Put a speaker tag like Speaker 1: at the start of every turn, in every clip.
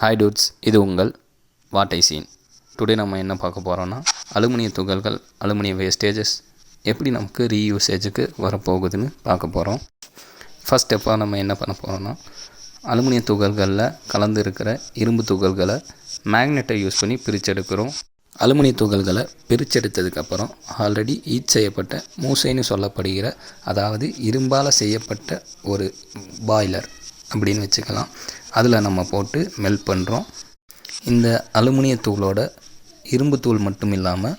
Speaker 1: Hi dudes, இது உங்கள் வாட்டைசீன். Today நம்ம என்ன பார்க்க போகிறோன்னா, அலுமினிய துகள்கள், அலுமினிய வேஸ்டேஜஸ் எப்படி நமக்கு ரீயூசேஜுக்கு வரப்போகுதுன்னு பார்க்க போகிறோம். ஃபஸ்ட் ஸ்டெப்பாக நம்ம என்ன பண்ண போகிறோன்னா, அலுமினிய துகள்களில் கலந்து இருக்கிற இரும்பு துகள்களை மேக்னெட்டை யூஸ் பண்ணி பிரித்தெடுக்கிறோம். அலுமினிய துகள்களை பிரித்தெடுத்ததுக்கப்புறம் ஆல்ரெடி ஹீட் செய்யப்பட்ட மூசைன்னு சொல்லப்படுகிற, அதாவது இரும்பால் செய்யப்பட்ட ஒரு பாய்லர் அப்படின்னு வச்சுக்கலாம், அதில் நம்ம போட்டு மெல்ட் பண்ணுறோம். இந்த அலுமினிய தூளோட இரும்பு தூள் மட்டும் இல்லாமல்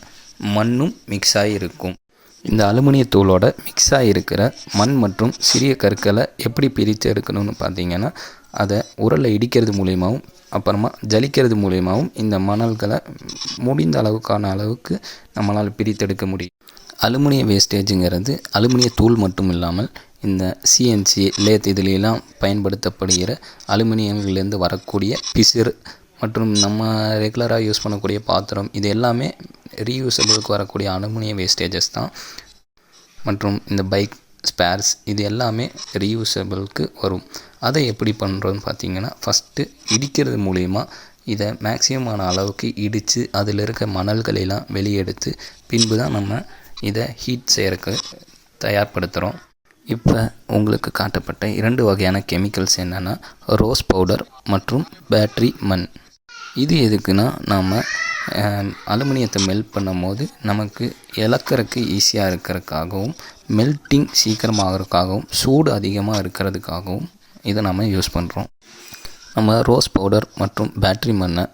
Speaker 1: மண்ணும் மிக்ஸ் ஆகியிருக்கும். இந்த அலுமினிய தூளோட மிக்ஸ் ஆகியிருக்கிற மண் மற்றும் சிறிய கற்களை எப்படி பிரித்து எடுக்கணும்னு பார்த்தீங்கன்னா, அதை உரலை இடிக்கிறது மூலியமாகவும் அப்புறமா ஜலிக்கிறது மூலியமாகவும் இந்த மணல்களை முடிந்த அளவுக்கு நம்மளால் பிரித்தெடுக்க முடியும். அலுமினிய வேஸ்டேஜுங்கிறது அலுமினிய தூள் மட்டும் இல்லாமல் இந்த சிஎன்சி லேத் இதிலெல்லாம் பயன்படுத்தப்படுகிற அலுமினியங்கள்லேருந்து வரக்கூடிய பிசிறு மற்றும் நம்ம ரெகுலராக யூஸ் பண்ணக்கூடிய பாத்திரம், இது எல்லாமே ரீயூசபிளுக்கு வரக்கூடிய அலுமினிய வேஸ்டேஜஸ் தான். மற்றும் இந்த பைக் ஸ்பேர்ஸ், இது எல்லாமே ரீயூசபிளுக்கு வரும். அதை எப்படி பண்ணுறோன்னு பார்த்தீங்கன்னா, ஃபஸ்ட்டு இடிக்கிறது மூலிமா இதை மேக்ஸிமமான அளவுக்கு இடித்து அதில் இருக்க மணல்களெல்லாம் வெளியெடுத்து பின்பு தான் நம்ம இதை ஹீட் செய்கிறதுக்கு தயார்படுத்துகிறோம். இப்போ உங்களுக்கு காட்டப்பட்ட 2 வகையான கெமிக்கல்ஸ் என்னென்னா, ரோஸ் பவுடர் மற்றும் பேட்ரி மண். இது எதுக்குன்னா, நாம் அலுமினியத்தை மெல்ட் பண்ணும் போது நமக்கு இழக்கிறதுக்கு ஈஸியாக இருக்கிறதுக்காகவும், மெல்ட்டிங் சீக்கிரமாகறதுக்காகவும், சூடு அதிகமாக இருக்கிறதுக்காகவும் இதை நம்ம யூஸ் பண்ணுறோம். நம்ம ரோஸ் பவுடர் மற்றும் பேட்ரி மண்ணை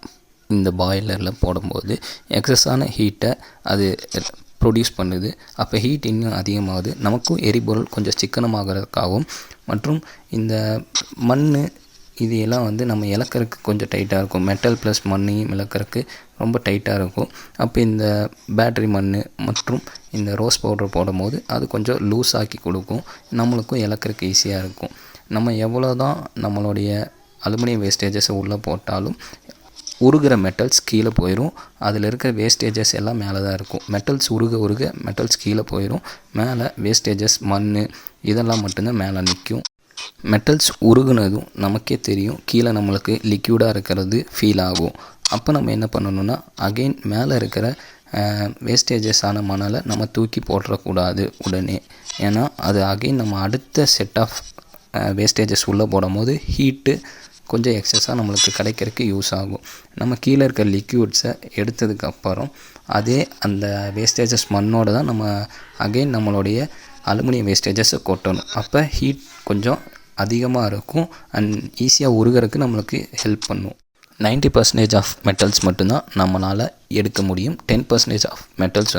Speaker 1: இந்த பாய்லரில் போடும்போது எக்ஸஸான ஹீட்டை அது ப்ரொடியூஸ் பண்ணுது. அப்போ ஹீட் இன்னும் அதிகமாகுது. நமக்கும் எரிபொருள் கொஞ்சம் சிக்கனமாகறதுக்காகவும் மற்றும் இந்த மண் இது எல்லாம் நம்ம இழக்கிறதுக்கு கொஞ்சம் டைட்டாக இருக்கும். மெட்டல் ப்ளஸ் மண்ணையும் இழக்கிறதுக்கு ரொம்ப டைட்டாக இருக்கும். அப்போ இந்த பேட்ரி மண் மற்றும் இந்த ரோஸ் பவுடர் போடும்போது அது கொஞ்சம் லூஸ் ஆக்கி கொடுக்கும். நம்மளுக்கும் இழக்கிறதுக்கு ஈஸியாக இருக்கும். நம்ம எவ்வளோ தான் நம்மளுடைய அலுமினியம் வேஸ்டேஜஸை உள்ளே போட்டாலும் உருகிற மெட்டல்ஸ் கீழே போயிடும். அதில் இருக்கிற வேஸ்டேஜஸ் எல்லாம் மேலே தான் இருக்கும். மெட்டல்ஸ் உருக மெட்டல்ஸ் கீழே போயிடும். மேலே வேஸ்டேஜஸ் மண் இதெல்லாம் மட்டும்தான் மேலே நிற்கும். மெட்டல்ஸ் உருகுனதும் நமக்கே தெரியும், கீழே நம்மளுக்கு லிக்யூடாக இருக்கிறது ஃபீல் ஆகும். அப்போ நம்ம என்ன பண்ணணுன்னா, அகெயின் மேலே இருக்கிற வேஸ்டேஜஸான மணலை நம்ம தூக்கி போட்டுறக்கூடாது உடனே. ஏன்னா அது அகெயின் நம்ம அடுத்த செட் ஆஃப் வேஸ்டேஜஸ் உள்ளே போடும் போது ஹீட்டு கொஞ்சம் எக்ஸஸாக நம்மளுக்கு கிடைக்கிறதுக்கு யூஸ் ஆகும். நம்ம கீழே இருக்க லிக்யூட்ஸை எடுத்ததுக்கப்புறம் அதே அந்த வேஸ்டேஜஸ் மண்ணோடு தான் நம்ம அகெயின் நம்மளுடைய அலுமினியம் வேஸ்டேஜஸை கொட்டணும். அப்போ ஹீட் கொஞ்சம் அதிகமாக இருக்கும் அண்ட் ஈஸியாக உருகிறதுக்கு நம்மளுக்கு ஹெல்ப் பண்ணும். 90% ஆஃப் மெட்டல்ஸ் மட்டும்தான் நம்மளால் எடுக்க முடியும். 10% ஆஃப் மெட்டல்ஸ்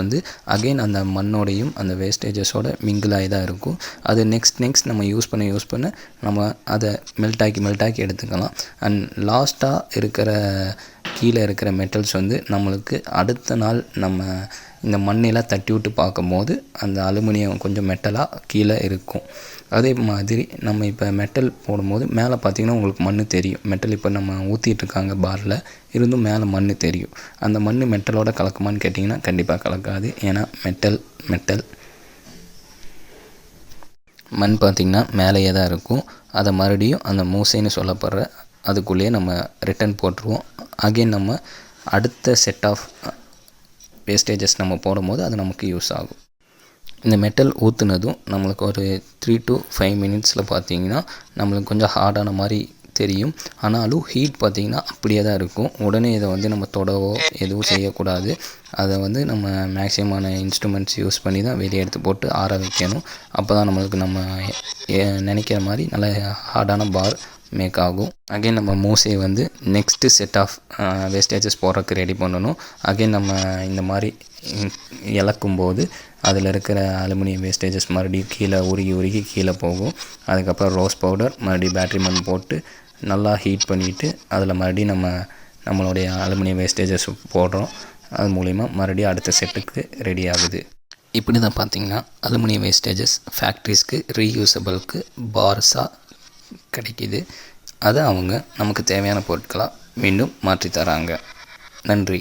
Speaker 1: அகெயின் அந்த மண்ணோடையும் அந்த வேஸ்டேஜஸோட மிங்கிளாகி தான் இருக்கும். அது நெக்ஸ்ட் நம்ம யூஸ் பண்ண நம்ம அதை மெல்ட் ஆக்கி எடுத்துக்கலாம். அண்ட் லாஸ்ட்டாக இருக்கிற கீழே இருக்கிற மெட்டல்ஸ் நம்மளுக்கு அடுத்த நாள் நம்ம இந்த மண்ணெல்லாம் தட்டி விட்டு பார்க்கும்போது அந்த அலுமினியம் கொஞ்சம் மெட்டலாக கீழே இருக்கும். அதே மாதிரி நம்ம இப்போ மெட்டல் போடும்போது மேலே பார்த்திங்கன்னா உங்களுக்கு மண் தெரியும். மெட்டல் இப்போ நம்ம ஊற்றிட்டுருக்காங்க பாரில் இருந்தும் மேலே மண் தெரியும். அந்த மண் மெட்டலோட கலக்குமான்னு கேட்டிங்கன்னா கண்டிப்பாக கலக்காது. ஏன்னா மெட்டல் மண் பார்த்திங்கன்னா மேலேயே தான் இருக்கும். அதை மறுபடியும் அந்த மூசைன்னு சொல்லப்படுற அதுக்குள்ளேயே நம்ம ரிட்டன் போட்டுருவோம். அகெயின் நம்ம அடுத்த செட் ஆஃப் வேஸ்டேஜஸ் நம்ம போடும்போது அது நமக்கு யூஸ் ஆகும். இந்த மெட்டல் ஊற்றுனதும் நம்மளுக்கு ஒரு 3 to 5 மினிட்ஸில் பார்த்திங்கன்னா நம்மளுக்கு கொஞ்சம் ஹார்டான மாதிரி தெரியும். ஆனாலும் ஹீட் பார்த்திங்கன்னா அப்படியே தான் இருக்கும். உடனே இதை நம்ம தொடவோ எதுவும் செய்யக்கூடாது. அதை நம்ம மேக்ஸிமமான இன்ஸ்ட்ருமெண்ட்ஸ் யூஸ் பண்ணி தான் வெளியே எடுத்து போட்டு ஆற வைக்கணும். அப்போ தான் நம்மளுக்கு நம்ம நினைக்கிற மாதிரி நல்ல ஹார்டான பார் மேக் ஆகும். அகெயின் நம்ம மூசையை நெக்ஸ்ட்டு செட் ஆஃப் வேஸ்டேஜஸ் போடுறதுக்கு ரெடி பண்ணணும். அகெயின் நம்ம இந்த மாதிரி இழக்கும்போது அதில் இருக்கிற அலுமினியம் வேஸ்டேஜஸ் மறுபடியும் கீழே உருகி கீழே போகும். அதுக்கப்புறம் ரோஸ் பவுடர் மறுபடியும் பேட்ரி மண் போட்டு நல்லா ஹீட் பண்ணிவிட்டு அதில் மறுபடியும் நம்மளுடைய அலுமினியம் வேஸ்டேஜஸ் போடுறோம். அது மூலிமா மறுபடியும் அடுத்த செட்டுக்கு ரெடி ஆகுது. இப்படி தான் பார்த்திங்கன்னா அலுமினியம் வேஸ்டேஜஸ் ஃபேக்ட்ரிஸ்க்கு ரீயூசபிளுக்கு பார்ஸாக கிடைக்கிது. அதை அவங்க நமக்கு தேவையான பொருட்களாக மீண்டும் மாற்றி தராங்க. நன்றி.